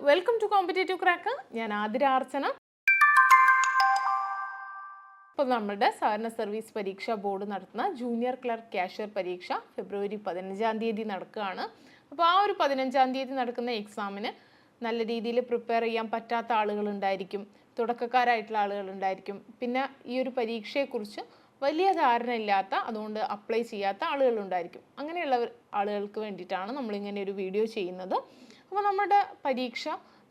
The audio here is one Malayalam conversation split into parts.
Welcome to competitive crack. ഞാൻ ആതിര അർച്ചന. ഇപ്പോൾ നമ്മുടെ സഹകരണ സർവീസ് പരീക്ഷ ബോർഡ് നടത്തുന്ന ജൂനിയർ ക്ലർക്ക് കാഷ്യർ പരീക്ഷ ഫെബ്രുവരി 15-ാം തീയതി നടക്കുകയാണ്. അപ്പോൾ ആ ഒരു 15-ാം തീയതി നടക്കുന്ന എക്സാമിന് നല്ല രീതിയിൽ പ്രിപ്പയർ ചെയ്യാൻ പറ്റാത്ത ആളുകളുണ്ടായിരിക്കും, തുടക്കക്കാരായിട്ടുള്ള ആളുകളുണ്ടായിരിക്കും, പിന്നെ ഈ ഒരു പരീക്ഷയെക്കുറിച്ച് വലിയ ധാരണ ഇല്ലാത്ത, അതുകൊണ്ട് അപ്ലൈ ചെയ്യാത്ത ആളുകളുണ്ടായിരിക്കും. അങ്ങനെയുള്ള ആളുകൾക്ക് വേണ്ടിയിട്ടാണ് നമ്മളിങ്ങനെ ഒരു വീഡിയോ ചെയ്യുന്നത്. അപ്പോൾ നമ്മുടെ പരീക്ഷ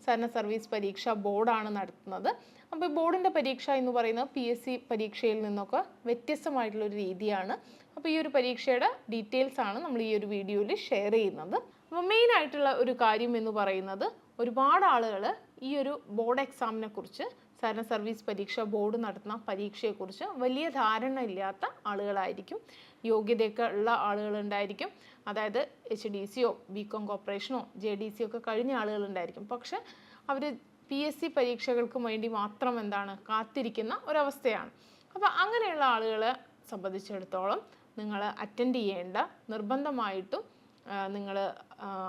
സഹകരണ സർവീസ് പരീക്ഷ ബോർഡാണ് നടത്തുന്നത്. അപ്പോൾ ബോർഡിൻ്റെ പരീക്ഷ എന്ന് പറയുന്നത് PSC പരീക്ഷയിൽ നിന്നൊക്കെ വ്യത്യസ്തമായിട്ടുള്ളൊരു രീതിയാണ്. അപ്പോൾ ഈ ഒരു പരീക്ഷയുടെ ഡീറ്റെയിൽസ് ആണ് നമ്മൾ ഈ ഒരു വീഡിയോയിൽ ഷെയർ ചെയ്യുന്നത്. അപ്പോൾ മെയിനായിട്ടുള്ള ഒരു കാര്യം എന്ന് പറയുന്നത്, ഒരുപാട് ആളുകൾ ഈ ഒരു ബോർഡ് എക്സാമിനെ കുറിച്ച്, സഹകരണ സർവീസ് പരീക്ഷ ബോർഡ് നടത്തുന്ന പരീക്ഷയെക്കുറിച്ച് വലിയ ധാരണ ഇല്ലാത്ത ആളുകളായിരിക്കും. യോഗ്യതയൊക്കെ ഉള്ള ആളുകളുണ്ടായിരിക്കും, അതായത് HDCയോ BCom കോർപ്പറേഷനോ JDC ഒക്കെ കഴിഞ്ഞ ആളുകളുണ്ടായിരിക്കും. പക്ഷെ അവർ PSC പരീക്ഷകൾക്ക് വേണ്ടി മാത്രം കാത്തിരിക്കുന്ന ഒരവസ്ഥയാണ്. അപ്പോൾ അങ്ങനെയുള്ള ആളുകളെ സംബന്ധിച്ചിടത്തോളം നിങ്ങൾ അറ്റൻഡ് ചെയ്യേണ്ട, നിർബന്ധമായിട്ടും നിങ്ങൾ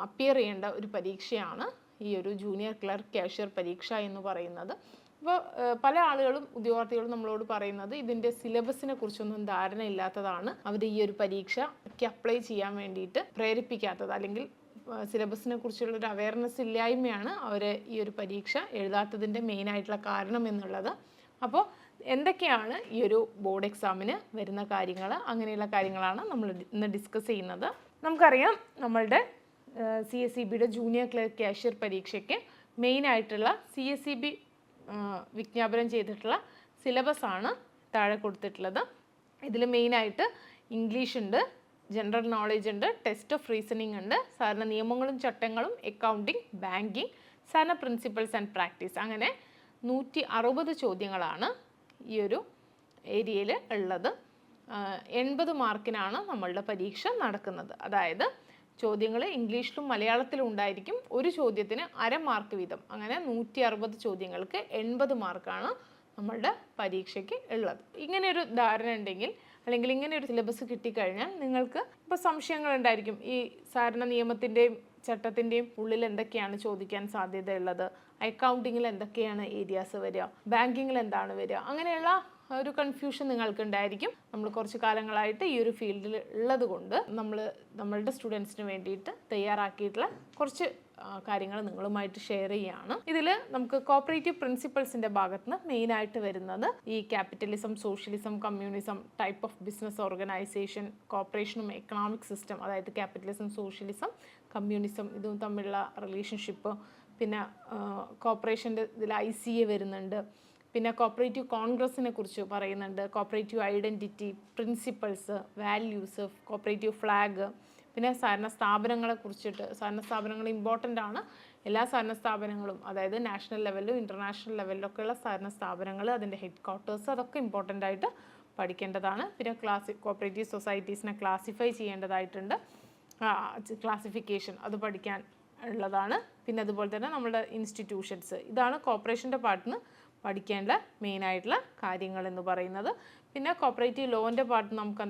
അപ്പിയർ ചെയ്യേണ്ട ഒരു പരീക്ഷയാണ് ഈ ഒരു ജൂനിയർ ക്ലർക്ക് കാഷ്യർ പരീക്ഷ എന്ന് പറയുന്നത്. അപ്പോൾ പല ആളുകളും, ഉദ്യോഗാർത്ഥികളും നമ്മളോട് പറയുന്നത് ഇതിൻ്റെ സിലബസിനെ കുറിച്ചൊന്നും ധാരണയില്ലാത്തതാണ് അവർ ഈ ഒരു പരീക്ഷയ്ക്ക് അപ്ലൈ ചെയ്യാൻ വേണ്ടിയിട്ട് പ്രേരിപ്പിക്കാത്തത്, അല്ലെങ്കിൽ സിലബസിനെ കുറിച്ചുള്ളൊരു അവയർനെസ് ഇല്ലായ്മയാണ് അവർ ഈ ഒരു പരീക്ഷ എഴുതാത്തതിൻ്റെ മെയിനായിട്ടുള്ള കാരണം എന്നുള്ളത്. അപ്പോൾ എന്തൊക്കെയാണ് ഈ ഒരു ബോർഡ് എക്സാമിന് വരുന്ന കാര്യങ്ങൾ, അങ്ങനെയുള്ള കാര്യങ്ങളാണ് നമ്മൾ ഇന്ന് ഡിസ്കസ് ചെയ്യുന്നത്. നമുക്കറിയാം, നമ്മളുടെ CSEBയുടെ ജൂനിയർ ക്ലർക്ക് കാഷ്യർ പരീക്ഷയ്ക്ക് മെയിനായിട്ടുള്ള CSEB വിജ്ഞാപനം ചെയ്തിട്ടുള്ള സിലബസാണ് താഴെ കൊടുത്തിട്ടുള്ളത്. ഇതിൽ മെയിനായിട്ട് ഇംഗ്ലീഷ് ഉണ്ട്, ജനറൽ നോളേജ് ഉണ്ട്, ടെസ്റ്റ് ഓഫ് റീസണിങ് ഉണ്ട്, സാധാരണ നിയമങ്ങളും ചട്ടങ്ങളും, അക്കൗണ്ടിങ്, ബാങ്കിങ്, സാധാരണ പ്രിൻസിപ്പൾസ് ആൻഡ് പ്രാക്ടീസ്, അങ്ങനെ 160 ചോദ്യങ്ങളാണ് ഈ ഒരു ഏരിയയിൽ ഉള്ളത്. 80 മാർക്കിനാണ് നമ്മളുടെ പരീക്ഷ നടക്കുന്നത്. അതായത് ചോദ്യങ്ങൾ ഇംഗ്ലീഷിലും മലയാളത്തിലും ഉണ്ടായിരിക്കും. ഒരു ചോദ്യത്തിന് 1/2 മാർക്ക് വീതം, അങ്ങനെ 160 ചോദ്യങ്ങൾക്ക് 80 മാർക്കാണ് നമ്മളുടെ പരീക്ഷയ്ക്ക് ഉള്ളത്. ഇങ്ങനെയൊരു ധാരണ ഉണ്ടെങ്കിൽ, അല്ലെങ്കിൽ ഇങ്ങനെ ഒരു സിലബസ് കിട്ടിക്കഴിഞ്ഞാൽ നിങ്ങൾക്ക് ഇപ്പോൾ സംശയങ്ങൾ ഉണ്ടായിരിക്കും. ഈ സാധാരണ നിയമത്തിൻ്റെയും ചട്ടത്തിൻ്റെയും ഉള്ളിൽ എന്തൊക്കെയാണ് ചോദിക്കാൻ സാധ്യതയുള്ളത്, അക്കൗണ്ടിങ്ങിൽ എന്തൊക്കെയാണ് ഏരിയാസ് വരിക, ബാങ്കിങ്ങിൽ എന്താണ് വരിക, അങ്ങനെയുള്ള ഒരു കൺഫ്യൂഷൻ നിങ്ങൾക്ക് ഉണ്ടായിരിക്കും. നമ്മൾ കുറച്ച് കാലങ്ങളായിട്ട് ഈ ഒരു ഫീൽഡിൽ ഉള്ളത് കൊണ്ട് നമ്മളുടെ സ്റ്റുഡൻസിന് വേണ്ടിയിട്ട് തയ്യാറാക്കിയിട്ടുള്ള കുറച്ച് കാര്യങ്ങൾ നിങ്ങളുമായിട്ട് ഷെയർ ചെയ്യുകയാണ്. ഇതിൽ നമുക്ക് കോപ്പറേറ്റീവ് പ്രിൻസിപ്പൾസിൻ്റെ ഭാഗത്ത് നിന്ന് മെയിനായിട്ട് വരുന്നത് ഈ capitalism, socialism, communism, type of business organisation, കോപ്പറേഷനും എക്കണോമിക് സിസ്റ്റം, അതായത് ക്യാപിറ്റലിസം, സോഷ്യലിസം, കമ്മ്യൂണിസം, ഇതും തമ്മിലുള്ള റിലേഷൻഷിപ്പ്, പിന്നെ കോപ്പറേഷൻ്റെ ഇതിൽ ICA വരുന്നുണ്ട്, പിന്നെ കോപ്പറേറ്റീവ് കോൺഗ്രസിനെ കുറിച്ച് പറയുന്നുണ്ട്, cooperative identity, principles, values, cooperative flag, പിന്നെ സഹകരണ സ്ഥാപനങ്ങളെ കുറിച്ചിട്ട്. സഹകരണ സ്ഥാപനങ്ങൾ ഇമ്പോർട്ടൻ്റ് ആണ്. എല്ലാ സഹകരണ സ്ഥാപനങ്ങളും, അതായത് നാഷണൽ ലെവലിലും ഇൻ്റർനാഷണൽ ലെവലിലൊക്കെയുള്ള സഹകരണ സ്ഥാപനങ്ങൾ, അതിൻ്റെ ഹെഡ് ക്വാർട്ടേഴ്സ്, അതൊക്കെ ഇമ്പോർട്ടൻ്റ് ആയിട്ട് പഠിക്കേണ്ടതാണ്. പിന്നെ കോപ്പറേറ്റീവ് സൊസൈറ്റീസിനെ ക്ലാസിഫൈ ചെയ്യേണ്ടതായിട്ടുണ്ട്, ക്ലാസിഫിക്കേഷൻ അത് പഠിക്കാൻ ഉള്ളതാണ്. പിന്നെ അതുപോലെ തന്നെ നമ്മുടെ ഇൻസ്റ്റിറ്റ്യൂഷൻസ്, ഇതാണ് കോപ്പറേഷൻ്റെ പാർട്ടിന് പഠിക്കേണ്ട മെയിനായിട്ടുള്ള കാര്യങ്ങൾ എന്ന് പറയുന്നത്. പിന്നെ കോപ്പറേറ്റീവ് ലോൻ്റെ പാർട്ട് നമുക്ക്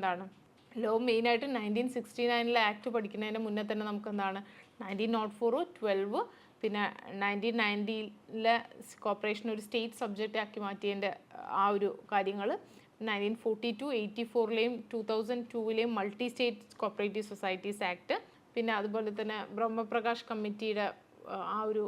ലോ മെയിനായിട്ട് 1969 ആക്ട് പഠിക്കുന്നതിന് മുന്നേ തന്നെ നമുക്ക് 1904, 12, പിന്നെ 1990 കോപ്പറേഷൻ ഒരു സ്റ്റേറ്റ് സബ്ജക്റ്റ് ആക്കി മാറ്റിയതിൻ്റെ ആ ഒരു കാര്യങ്ങൾ, 1942, 84 2002 multi state cooperative societies act, പിന്നെ അതുപോലെ തന്നെ ബ്രഹ്മപ്രകാശ് കമ്മിറ്റിയുടെ ആ ഒരു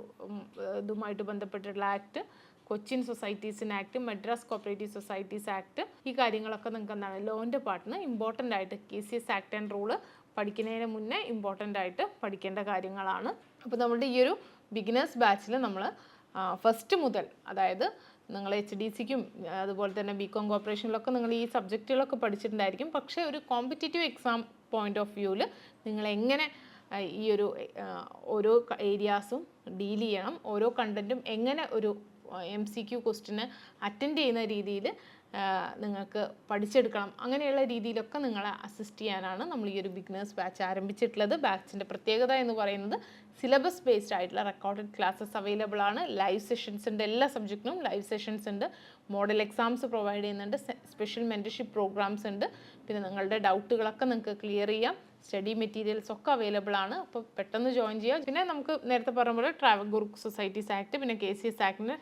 ഇതുമായിട്ട് ബന്ധപ്പെട്ടിട്ടുള്ള ആക്ട്, കൊച്ചിൻ സൊസൈറ്റീസിന് act, Madras cooperative societies act, ഈ കാര്യങ്ങളൊക്കെ നിങ്ങൾക്ക് ലോൻ്റെ പാർട്ടിന് ഇമ്പോർട്ടൻ്റ് ആയിട്ട് KCS ആക്ട് ആൻഡ് റൂള് പഠിക്കുന്നതിന് മുന്നേ ഇമ്പോർട്ടൻ്റ് ആയിട്ട് പഠിക്കേണ്ട കാര്യങ്ങളാണ്. അപ്പോൾ നമ്മുടെ ഈ ഒരു ബിഗിനേഴ്സ് ബാച്ചിൽ നമ്മൾ ഫസ്റ്റ് മുതൽ, അതായത് നിങ്ങൾ HDCക്കും അതുപോലെ തന്നെ BCom കോർപ്പറേഷനിലൊക്കെ നിങ്ങൾ ഈ സബ്ജക്റ്റുകളൊക്കെ പഠിച്ചിട്ടുണ്ടായിരിക്കും. പക്ഷേ ഒരു കോമ്പറ്റേറ്റീവ് എക്സാം പോയിന്റ് ഓഫ് വ്യൂവിൽ നിങ്ങൾ എങ്ങനെ ഈ ഒരു ഓരോ ഏരിയാസും ഡീൽ ചെയ്യണം, ഓരോ കണ്ടൻറ്റും എങ്ങനെ ഒരു MCQ ക്വസ്റ്റിന് അറ്റൻഡ് ചെയ്യുന്ന രീതിയിൽ നിങ്ങൾക്ക് പഠിച്ചെടുക്കണം, അങ്ങനെയുള്ള രീതിയിലൊക്കെ നിങ്ങളെ അസിസ്റ്റ് ചെയ്യാനാണ് നമ്മൾ ഈ ഒരു ബിഗിനേഴ്സ് ബാച്ച് ആരംഭിച്ചിട്ടുള്ളത്. ബാച്ചിൻ്റെ പ്രത്യേകത എന്ന് പറയുന്നത് സിലബസ് ബേസ്ഡ് ആയിട്ടുള്ള റെക്കോർഡഡ് ക്ലാസ്സസ് അവൈലബിൾ ആണ്. ലൈവ് സെഷൻസ് ഉണ്ട്, എല്ലാ സബ്ജക്റ്റിനും ലൈവ് സെഷൻസ് ഉണ്ട്, മോഡൽ എക്സാംസ് പ്രൊവൈഡ് ചെയ്യുന്നുണ്ട്, സ്പെഷ്യൽ മെൻറ്റർഷിപ്പ് പ്രോഗ്രാംസ് ഉണ്ട്. പിന്നെ നിങ്ങളുടെ ഡൗട്ടുകളൊക്കെ നിങ്ങൾക്ക് ക്ലിയർ ചെയ്യാം. സ്റ്റഡി മെറ്റീരിയൽസ് ഒക്കെ അവൈലബിൾ ആണ്. അപ്പോൾ പെട്ടെന്ന് ജോയിൻ ചെയ്യുക. പിന്നെ നമുക്ക് നേരത്തെ പറഞ്ഞ പോലെ ട്രാവൻകൂർ സൊസൈറ്റീസ് ആക്ട്, പിന്നെ KCS ആക്ടിന്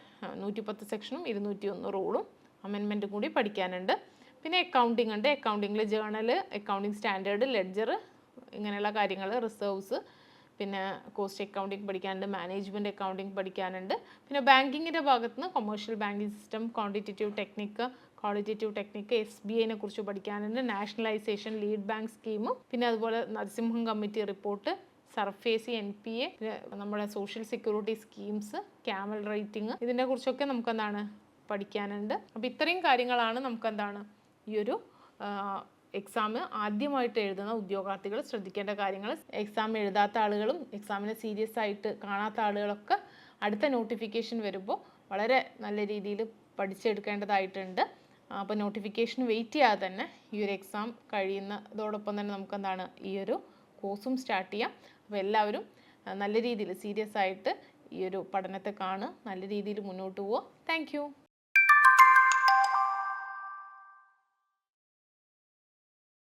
110 സെക്ഷനും 201 റൂളും അമെൻമെൻറ്റും കൂടി പഠിക്കാനുണ്ട്. പിന്നെ അക്കൗണ്ടിങ് ഉണ്ട്. അക്കൗണ്ടിങ്ങിൽ ജേണൽ, അക്കൗണ്ടിങ് സ്റ്റാൻഡേർഡ്, ലെഡ്ജർ, ഇങ്ങനെയുള്ള കാര്യങ്ങൾ, റിസർവ്സ്, പിന്നെ കോസ്റ്റ് അക്കൗണ്ടിങ് പഠിക്കാനുണ്ട്, മാനേജ്മെൻറ്റ് അക്കൗണ്ടിങ് പഠിക്കാനുണ്ട്. പിന്നെ ബാങ്കിങ്ങിൻ്റെ ഭാഗത്ത് നിന്ന് commercial banking system, quantitative technique, SBIനെ കുറിച്ച് പഠിക്കാനുണ്ട്, നാഷണലൈസേഷൻ, ലീഡ് ബാങ്ക് സ്കീം, പിന്നെ അതുപോലെ Narasimham committee report, SARFAESI, NPA, നമ്മുടെ social security schemes, CAMEL rating, ഇതിനെ കുറിച്ചൊക്കെ നമുക്കെന്താണ് പഠിക്കാനുണ്ട്. അപ്പോൾ ഇത്രയും കാര്യങ്ങളാണ് നമുക്കെന്താണ് ഈ ഒരു എക്സാം ആദ്യമായിട്ട് എഴുതുന്ന ഉദ്യോഗാർത്ഥികൾ ശ്രദ്ധിക്കേണ്ട കാര്യങ്ങൾ. എക്സാം എഴുതാത്ത ആളുകളും എക്സാമിനെ സീരിയസ് ആയിട്ട് കാണാത്ത ആളുകളൊക്കെ അടുത്ത നോട്ടിഫിക്കേഷൻ വരുമ്പോൾ വളരെ നല്ല രീതിയിൽ പഠിച്ചെടുക്കേണ്ടതായിട്ടുണ്ട്. അപ്പോൾ നോട്ടിഫിക്കേഷൻ വെയിറ്റ് ചെയ്യാതെ തന്നെ ഈ ഒരു എക്സാം കഴിയുന്നതോടൊപ്പം തന്നെ നമുക്കെന്താണ് ഈ ഒരു കോഴ്സും സ്റ്റാർട്ട് ചെയ്യാം. അപ്പോൾ എല്ലാവരും നല്ല രീതിയിൽ സീരിയസ് ആയിട്ട് ഈ ഒരു പഠനത്തെ കാണുക, നല്ല രീതിയിൽ മുന്നോട്ട് പോവുക. താങ്ക്